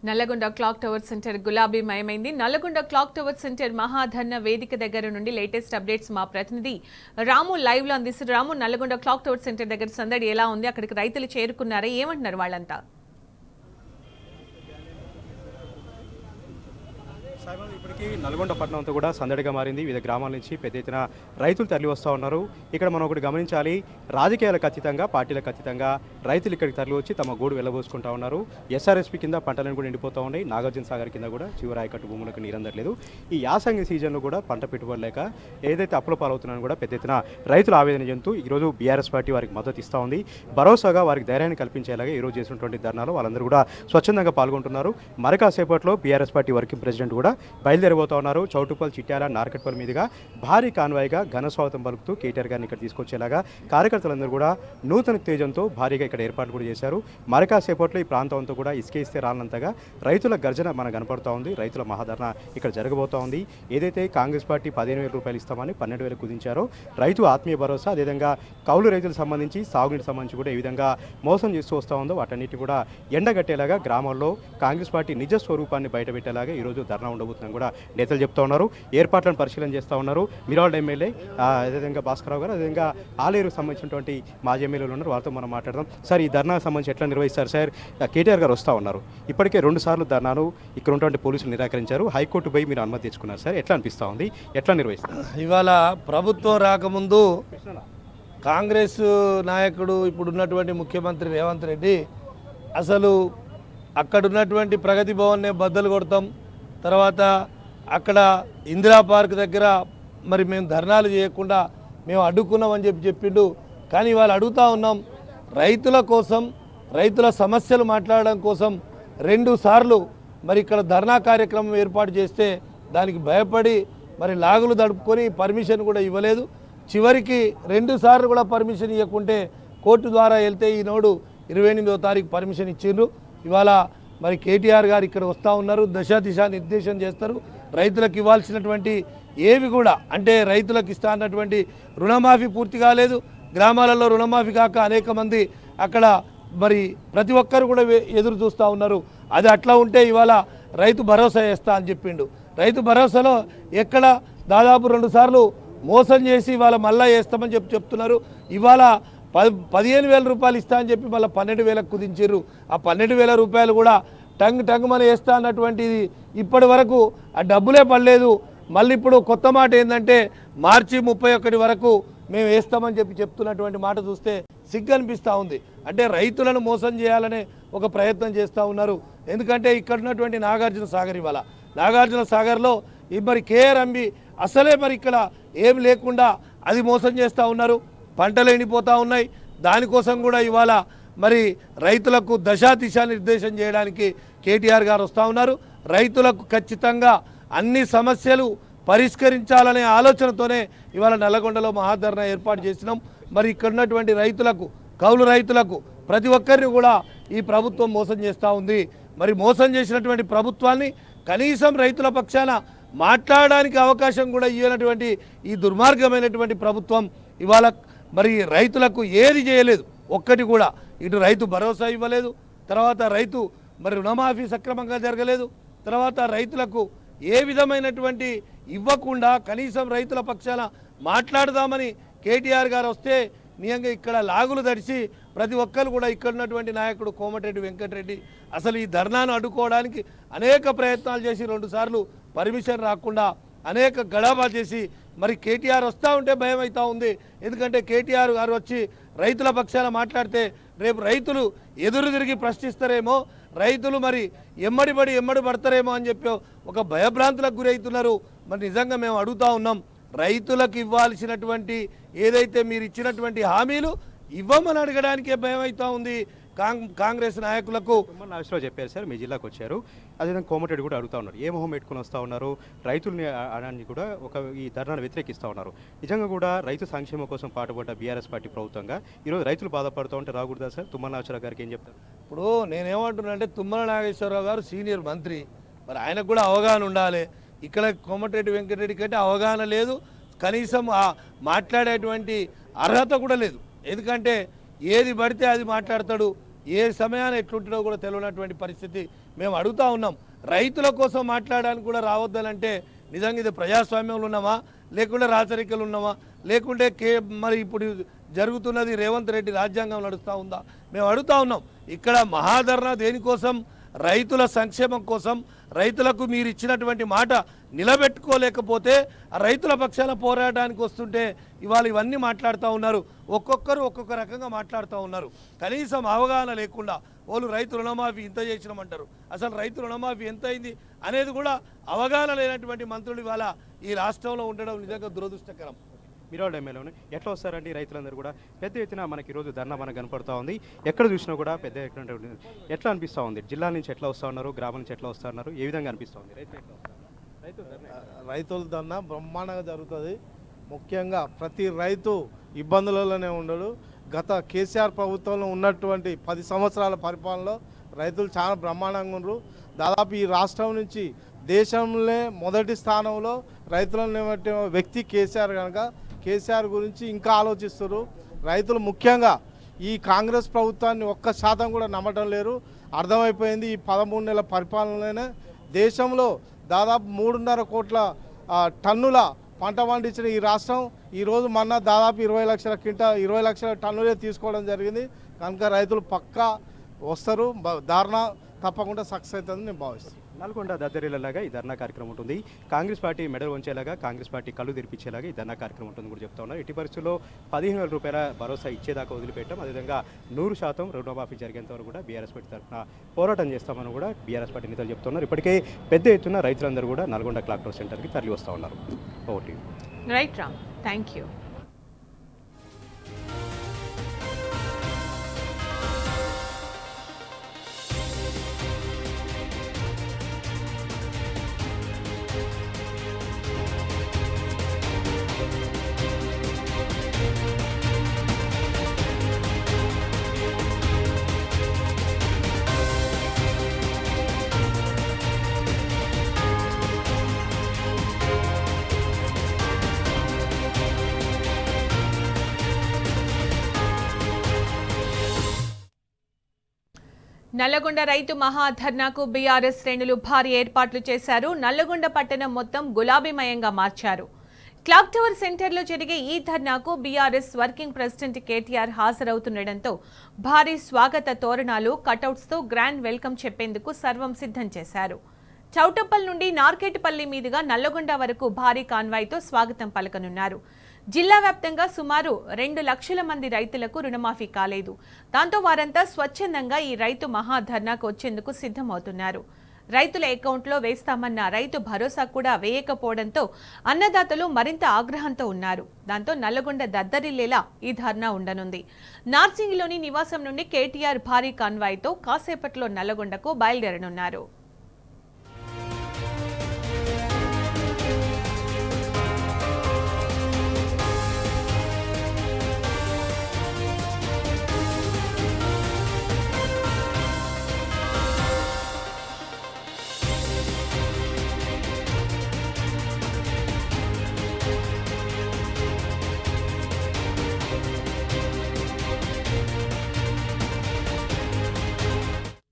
Nalgonda clock tower centre గులాబీమయమైంది. Nalgonda clock tower centre మహాధర్ణ వేదిక దగ్గర నుండి లేటెస్ట్ అప్డేట్స్ మా ప్రతినిధి రాము లైవ్ లో అందిస్తారు. రాము, నల్లగొండ క్లాక్ టవర్ సెంటర్ దగ్గర సందడి ఎలా ఉంది? అక్కడికి రైతులు చేరుకున్నారా? ఏమంటున్నారు వాళ్ళంతా? ఇప్పటికీ నల్గొండ పట్టణం అంతా కూడా సందడిగా మారింది. వివిధ గ్రామాల నుంచి పెద్ద ఎత్తున రైతులు తరలి వస్తూ ఉన్నారు. ఇక్కడ మనం ఒకటి గమనించాలి, రాజకీయాలకు అతీతంగా, పార్టీలకు అతీతంగా రైతులు ఇక్కడికి తరలి వచ్చి తమ గోడు వెళ్ళబోసుకుంటా ఉన్నారు. ఎస్ఆర్ఎస్పీ కింద పంటలను కూడా ఎండిపోతూ ఉన్నాయి. నాగార్జున సాగర్ కింద కూడా చివరాయకట్టు భూములకు నీరందట్లేదు. ఈ యాసంగి సీజన్లో కూడా పంట పెట్టుబడి లేక ఏదైతే అప్పుల పాలవుతున్నారో కూడా పెద్ద ఎత్తున రైతులు ఆవేదన చెందుతూ ఈరోజు బీఆర్ఎస్ పార్టీ వారికి మద్దతు ఇస్తూ ఉంది. భరోసాగా వారికి ధైర్యాన్ని కల్పించేలాగా ఈరోజు చేసినటువంటి ధర్నాలు వాళ్ళందరూ కూడా స్వచ్ఛందంగా పాల్గొంటున్నారు. మరికాసేపట్లో బీఆర్ఎస్ పార్టీ వర్కింగ్ ప్రెసిడెంట్ కూడా బయలుదేరబోతా ఉన్నారు. చౌటుపల్లి, చిట్యాల, నార్కట్పల్లి మీదుగా భారీ కాన్వాయ్గా ఘన స్వాగతం పలుకుతూ కేటీఆర్ గారిని ఇక్కడ తీసుకొచ్చేలాగా కార్యకర్తలందరూ కూడా నూతన తేజంతో భారీగా ఇక్కడ ఏర్పాట్లు కూడా చేశారు. మరికాసేపట్లో ఈ ప్రాంతం అంతా కూడా ఇసుక ఇస్తే రానంతగా రైతుల గర్జన మనకు కనపడుతూ ఉంది. రైతుల మహాధరణ ఇక్కడ జరగబోతూ ఉంది. ఏదైతే కాంగ్రెస్ పార్టీ 15,000 రూపాయలు ఇస్తామని 12,000 కుదించారో రైతు ఆత్మీయ భరోసా, అదేవిధంగా కౌలు రైతులకు సంబంధించి సాగునీటికి సంబంధించి కూడా ఏ విధంగా మోసం చేస్తూ వస్తూ ఉందో వాటన్నిటి కూడా ఎండగట్టేలాగా గ్రామాల్లో కాంగ్రెస్ పార్టీ నిజ స్వరూపాన్ని బయటపెట్టేలాగా ఈరోజు ధర్నా ఉండబోతుందని కూడా నేతలు చెప్తా ఉన్నారు. ఏర్పాట్లను పరిశీలన చేస్తూ ఉన్నారు. మిరాల్డ్ ఎమ్మెల్యే అదేవిధంగా భాస్కరరావు గారు, అదేవిధంగా ఆలేరుకు సంబంధించినటువంటి మాజీ ఎమ్మెల్యేలు ఉన్నారు. వాళ్ళతో మనం మాట్లాడదాం. సార్, ఈ ధర్నాకు సంబంధించి ఎట్లా నిర్వహిస్తారు సార్? కేటీఆర్ గారు వస్తూ ఉన్నారు. ఇప్పటికే 2 సార్లు ధర్నాను ఇక్కడ ఉన్నటువంటి పోలీసులు నిరాకరించారు. హైకోర్టు పోయి మీరు అనుమతి తెచ్చుకున్నారు సార్. ఎట్లా అనిపిస్తూ ఉంది? ఎట్లా నిర్వహిస్తారు? ఇవాళ ప్రభుత్వం రాకముందు కాంగ్రెస్ నాయకుడు ఇప్పుడున్నటువంటి ముఖ్యమంత్రి రేవంత్ రెడ్డి అసలు అక్కడున్నటువంటి ప్రగతి భవన్నే బద్దలు కొడతాం, తర్వాత అక్కడ ఇందిరా పార్క్ దగ్గర మరి మేము ధర్నాలు చేయకుండా మేము అడ్డుకున్నామని చెప్పిండు. కానీ వాళ్ళు అడుగుతూ ఉన్నాం, రైతుల కోసం, రైతుల సమస్యలు మాట్లాడడం కోసం 2 సార్లు మరి ఇక్కడ ధర్నా కార్యక్రమం ఏర్పాటు చేస్తే దానికి భయపడి మరి లాగులు దడుపుకొని పర్మిషన్ కూడా ఇవ్వలేదు. చివరికి 2 సార్లు కూడా పర్మిషన్ ఇవ్వకుంటే కోర్టు ద్వారా వెళ్తే ఈనాడు 28వ తారీఖు పర్మిషన్ ఇచ్చిండ్రు. ఇవాళ మరి కేటీఆర్ గారు ఇక్కడ వస్తూ ఉన్నారు, దిశా నిర్దేశం చేస్తారు. రైతులకు ఇవ్వాల్సినటువంటి ఏవి కూడా, అంటే రైతులకు ఇస్తా అన్నటువంటి రుణమాఫీ పూర్తి కాలేదు. గ్రామాలలో రుణమాఫీ కాక అనేక మంది అక్కడ మరి ప్రతి ఒక్కరు కూడా ఎదురు చూస్తూ ఉన్నారు. అది అట్లా ఉంటే ఇవాళ రైతు భరోసా వేస్తా అని చెప్పిండు. రైతు భరోసాలో ఎక్కడ దాదాపు 2 సార్లు మోసం చేసి ఇవాళ మళ్ళా వేస్తామని చెప్తున్నారు. ఇవాళ 15,000 రూపాయలు ఇస్తా అని చెప్పి మళ్ళీ 12,000 కుదించారు. ఆ 12,000 రూపాయలు కూడా టంగ్ మన వేస్తా అన్నటువంటిది ఇప్పటి వరకు ఆ డబ్బులే పడలేదు. మళ్ళీ ఇప్పుడు కొత్త మాట ఏంటంటే మార్చి 31 వరకు మేము వేస్తామని చెప్తున్నటువంటి మాట చూస్తే సిగ్గు అనిపిస్తూ ఉంది. అంటే రైతులను మోసం చేయాలనే ఒక ప్రయత్నం చేస్తూ ఉన్నారు. ఎందుకంటే ఇక్కడ ఉన్నటువంటి నాగార్జున సాగర్, ఇవాళ నాగార్జున సాగర్లో మరి కేఆర్ అంబి అసలే మరి ఇక్కడ ఏం లేకుండా అది మోసం చేస్తూ ఉన్నారు. పంటలు ఎండిపోతూ ఉన్నాయి. దానికోసం కూడా ఇవాళ మరి రైతులకు దిశా నిర్దేశం చేయడానికి కేటీఆర్ గారు వస్తూ ఉన్నారు. రైతులకు ఖచ్చితంగా అన్ని సమస్యలు పరిష్కరించాలనే ఆలోచనతోనే ఇవాళ నల్లగొండలో మహాధరణ ఏర్పాటు చేసినాం. మరి ఇక్కడ ఉన్నటువంటి రైతులకు, కౌలు రైతులకు ప్రతి ఒక్కరిని కూడా ఈ ప్రభుత్వం మోసం చేస్తూ ఉంది. మరి మోసం చేసినటువంటి ప్రభుత్వాన్ని కనీసం రైతుల పక్షాన మాట్లాడడానికి అవకాశం కూడా ఇవ్వనటువంటి ఈ దుర్మార్గమైనటువంటి ప్రభుత్వం ఇవాళ మరి రైతులకు ఏది చేయలేదు. ఒక్కటి కూడా ఇటు రైతు భరోసా ఇవ్వలేదు, తర్వాత రైతు మరి రుణమాఫీ సక్రమంగా జరగలేదు, తర్వాత రైతులకు ఏ విధమైనటువంటి ఇవ్వకుండా కనీసం రైతుల పక్షాన మాట్లాడదామని కేటీఆర్ గారు వస్తే నిజంగా ఇక్కడ లాగులు దడిచి ప్రతి ఒక్కరు కూడా ఇక్కడ ఉన్నటువంటి నాయకుడు కోమటిరెడ్డి వెంకటరెడ్డి అసలు ఈ ధర్నాను అడ్డుకోవడానికి అనేక ప్రయత్నాలు చేసి 2 సార్లు పర్మిషన్ రాకుండా అనేక గడాబా చేసి మరి కేటీఆర్ వస్తూ ఉంటే భయం అవుతూ ఉంది. ఎందుకంటే కేటీఆర్ గారు వచ్చి రైతుల పక్షాన మాట్లాడితే రేపు రైతులు ఎదురు తిరిగి ప్రశ్నిస్తారేమో, రైతులు మరి ఎమ్మడి పడతారేమో అని చెప్పి ఒక భయభ్రాంతులకు గురవుతున్నారు. మరి నిజంగా మేము అడుగుతూ ఉన్నాం, రైతులకు ఇవ్వాల్సినటువంటి ఏదైతే మీరు ఇచ్చినటువంటి హామీలు ఇవ్వమని అడగడానికే భయం అవుతూ ఉంది కాంగ్రెస్ నాయకులకు. నాగేశ్వరరావు చెప్పారు సార్, మీ జిల్లాకు వచ్చారు, అదేవిధంగా కోమటిరెడ్డి కూడా అడుగుతూ ఉన్నారు, ఏ మొహం పెట్టుకుని వస్తూ ఉన్నారు, రైతుల్ని అని కూడా ఈ ధర్నాను వ్యతిరేకిస్తూ ఉన్నారు. నిజంగా కూడా రైతు సంక్షేమం కోసం పాటుపడ్డ బీఆర్ఎస్ పార్టీ ప్రభుత్వంగా ఈరోజు రైతులు బాధపడుతూ ఉంటే రాకూడదా సార్? తుమ్మల నాగేశ్వరరావు గారికి ఏం చెప్తారు? ఇప్పుడు నేనేమంటున్నా అంటే తుమ్మల నాగేశ్వరరావు గారు సీనియర్ మంత్రి, మరి ఆయనకు కూడా అవగాహన ఉండాలి. ఇక్కడ కోమటిరెడ్డి వెంకటరెడ్డి కంటే అవగాహన లేదు, కనీసం మాట్లాడేటువంటి అర్హత కూడా లేదు. ఎందుకంటే ఏది పడితే అది మాట్లాడతాడు. ఏ సమయాన్ని ఎట్లుంటుందో కూడా తెలియనటువంటి పరిస్థితి మేము అడుగుతా ఉన్నాం. రైతుల కోసం మాట్లాడడానికి కూడా రావద్దనంటే నిజంగా ఇది ప్రజాస్వామ్యంలో ఉన్నామా, లేకుంటే రాచరికలు ఉన్నామా, లేకుంటే మరి ఇప్పుడు జరుగుతున్నది రేవంత్ రెడ్డి రాజ్యాంగం నడుస్తూ ఉందా? మేము అడుగుతా ఉన్నాం. ఇక్కడ మహాధరణ దేనికోసం? రైతుల సంక్షేమం కోసం. రైతులకు మీరు ఇచ్చినటువంటి మాట నిలబెట్టుకోలేకపోతే ఆ రైతుల పక్షాన పోరాటానికి వస్తుంటే ఇవాళ ఇవన్నీ మాట్లాడుతూ ఉన్నారు. ఒక్కొక్కరు ఒక్కొక్క రకంగా మాట్లాడుతూ ఉన్నారు. కనీసం అవగాహన లేకుండా వాళ్ళు రైతు రుణమాఫీ ఇంత చేసినామంటారు. అసలు రైతు రుణమాఫీ ఎంత అయింది అనేది కూడా అవగాహన లేనటువంటి మంత్రులు ఇవాళ ఈ రాష్ట్రంలో ఉండడం నిజంగా దురదృష్టకరం. మిరాల్ ఎమ్మెల్యేలోనే ఎట్లా వస్తారండి రైతులందరూ కూడా పెద్ద ఎత్తున మనకి ఈరోజు ధర్నా మనకు కనపడుతూ ఉంది. ఎక్కడ చూసినా కూడా పెద్ద ఎత్తున ఎట్లా అనిపిస్తూ ఉంది? జిల్లా నుంచి ఎట్లా వస్తూ ఉన్నారు, గ్రామం నుంచి ఎట్లా వస్తూ ఉన్నారు, ఏ విధంగా అనిపిస్తూ ఉంది? రైతుల ధర్నా బ్రహ్మాండంగా జరుగుతుంది. ముఖ్యంగా ప్రతి రైతు ఇబ్బందులలోనే ఉండడు. గత కేసీఆర్ ప్రభుత్వంలో ఉన్నటువంటి 10 సంవత్సరాల పరిపాలనలో రైతులు చాలా బ్రహ్మాండంగా ఉన్నారు. దాదాపు ఈ రాష్ట్రం నుంచి దేశంలో మొదటి స్థానంలో రైతులను నిలబెట్టిన వ్యక్తి కేసీఆర్ కనుక కేసీఆర్ గురించి ఇంకా ఆలోచిస్తారు. రైతులు ముఖ్యంగా ఈ కాంగ్రెస్ ప్రభుత్వాన్ని 1% కూడా నమ్మటం లేరు. అర్థమైపోయింది. ఈ 13 నెలల పరిపాలనలోనే దేశంలో దాదాపు 3.5 కోట్ల టన్నుల పంట పండించిన ఈ రాష్ట్రం ఈరోజు మొన్న దాదాపు 20 లక్షల టన్నులే తీసుకోవడం జరిగింది. కనుక రైతులు పక్కా వస్తారు. ధర్నా తప్పకుండా సక్సెస్ అవుతుందని నేను భావిస్తాను. నల్గొండ దద్దరిల్లలాగా ఈ ధర్నా కార్యక్రమం ఉంటుంది. కాంగ్రెస్ పార్టీ మెడలు వంచేలాగా, కాంగ్రెస్ పార్టీ కళ్ళు తెరిపించేలాగా ఈ ధర్నా కార్యక్రమం ఉంటుంది కూడా చెప్తా ఉన్నారు. ఎట్టి పరిస్థితుల్లో 15,000 రూపాయల భరోసా ఇచ్చేదాకా వదిలిపెట్టాం. అదేవిధంగా 100% రుణమాఫీ జరిగేంత వరకు కూడా బీఆర్ఎస్ పార్టీ తరఫున పోరాటం చేస్తామని కూడా బీఆర్ఎస్ పార్టీ నేతలు చెప్తున్నారు. ఇప్పటికే పెద్ద ఎత్తున రైతులందరూ కూడా నల్గొండ క్లాక్ టవర్ సెంటర్కి తరలి వస్తూ ఉన్నారు. OT right Ram, thank you. Nalgonda రైతు మహాధర్నాకు బీఆర్ఎస్ శ్రేణులు భారీ ఏర్పాట్లు చేశారు. నల్లగొండ పట్టణం మొత్తం గులాబీమయంగా మార్చారు. క్లాక్ టవర్ సెంటర్లో జరిగే ఈ ధర్నాకు బీఆర్ఎస్ వర్కింగ్ ప్రెసిడెంట్ కేటీఆర్ హాజరవుతుండటంతో భారీ స్వాగత తోరణాలు, కటౌట్స్తో గ్రాండ్ వెల్కమ్ చెప్పేందుకు సర్వం సిద్ధం చేశారు. చౌటప్పల్ నుండి నార్కెట్పల్లి మీదుగా నల్లగొండ వరకు భారీ కాన్వాయ్తో స్వాగతం పలకనున్నారు. జిల్లా వ్యాప్తంగా సుమారు 2 లక్షల మంది రైతులకు రుణమాఫీ కాలేదు. దాంతో వారంతా స్వచ్ఛందంగా ఈ రైతు మహాధర్నాకు వచ్చేందుకు సిద్ధమవుతున్నారు. రైతుల అకౌంట్లో వేస్తామన్న రైతు భరోసా కూడా వేయకపోవడంతో అన్నదాతలు మరింత ఆగ్రహంతో ఉన్నారు. దాంతో నల్లగొండ దద్దరిల్లేలా ఈ ధర్నా ఉండనుంది. నార్సింగిలోని నివాసం నుండి కేటీఆర్ భారీ కాన్వాయ్తో కాసేపట్లో నల్లగొండకు బయలుదేరనున్నారు.